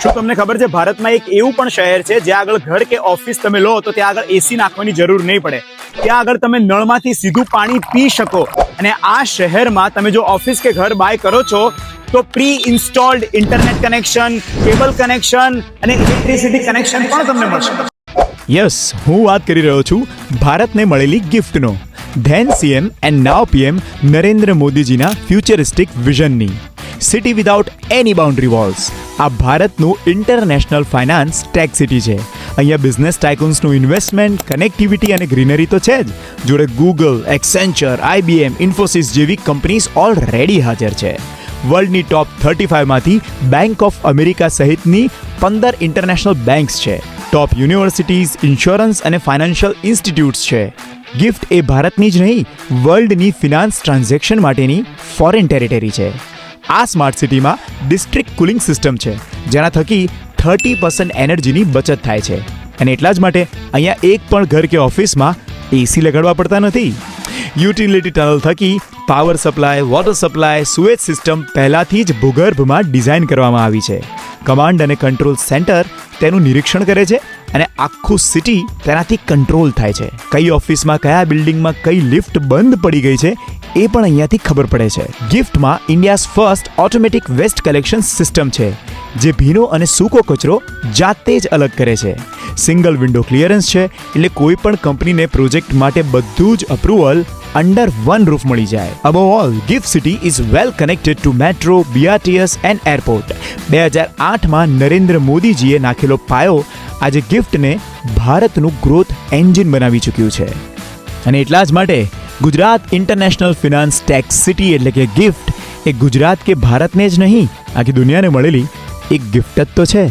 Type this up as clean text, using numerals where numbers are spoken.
શું તમને ખબર છે ભારતમાં એક એવું પણ શહેર છે જ્યાં આગળ ઘર કે ઓફિસ તમે લો તો ત્યાં આગળ એસી નાખવાની જરૂર નહીં પડે, ત્યાં આગળ તમે નળમાંથી સીધું પાણી પી શકો. અને આ શહેરમાં તમે જો ઓફિસ કે ઘર બાય કરો છો તો pre installed internet connection, cable connection અને ઇલેક્ટ્રિસિટી કનેક્શન પણ તમને મળશે. યસ, હું વાત કરી રહ્યો છું ભારતને મળેલી ગિફ્ટનો. Then CM and now PM Narendra મોદીજીના ફ્યુચરિસ્ટિક વિઝનની. City without any boundary walls. આ ભારતનું ઇન્ટરનેશનલ ફાઇનાન્સ ટેક સિટી છે. અહીંયા બિઝનેસ ટાઇકુન્સનું ઇન્વેસ્ટમેન્ટ, કનેક્ટિવિટી અને ગ્રીનરી તો છે જ, જોડે ગૂગલ, એક્સેન્ચર, IBM, ઇન્ફોસિસ જેવી કંપનીઝ ઓલરેડી હાજર છે. વર્લ્ડની ટોપ 35માંથી બેંક ઓફ અમેરિકા સહિતની 15 ઇન્ટરનેશનલ બેંક્સ છે. ટોપ યુનિવર્સિટીઝ, ઇન્સ્યોરન્સ અને ફાઇનાન્શિયલ ઇન્સ્ટિટ્યૂટ્સ છે. ગિફ્ટ એ ભારતની જ નહીં, વર્લ્ડની ફિનાન્સ ટ્રાન્ઝેક્શન માટેની ફોરેન ટેરિટરી છે. આ સ્માર્ટ સિટીમાં ડિસ્ટ્રિક્ટ કુલિંગ સિસ્ટમ છે, જેના થકી 30% એનર્જીની બચત થાય છે. અને એટલા જ માટે અહીંયા એક પણ ઘર કે ઓફિસમાં એસી લગાડવા પડતા નથી. યુટિલિટી ટનલ થકી power supply, water supply, sewage system પહેલાથી જ ભૂગર્ભમાં ડિઝાઇન કરવામાં આવી છે. કમાન્ડ અને કંટ્રોલ સેન્ટર તેનું નિરીક્ષણ કરે છે અને આખું સિટી તેનાથી કંટ્રોલ થાય છે. કઈ ઓફિસમાં, કયા બિલ્ડિંગમાં કઈ લિફ્ટ બંધ પડી ગઈ છે એ પણ અહીંયાથી ખબર પડે છે. ગિફ્ટમાં India's first automatic waste collection system છે, જે ભીનો અને સૂકો કચરો જાતે જ અલગ કરે છે. સિંગલ વિન્ડો ક્લિયરન્સ છે, એટલે કોઈ પણ કંપનીને પ્રોજેક્ટ માટે બધું જ અપ્રુવલ અંડર વન રૂફ મળી જાય. Above all, gift city is well connected to metro, BRTS and airport. 2008માં નરેન્દ્ર મોદીજીએ નાખેલો પાયો આજે ગિફ્ટને ભારતનું ગ્રોથ એન્જિન બનાવી ચૂક્યું છે. અને એટલા જ માટે Gujarat international finance tech city એટલે કે ગિફ્ટ એ ગુજરાત કે ભારતને જ નહીં, આખી દુનિયાને મળેલી એક ગિફ્ટ જ તો છે.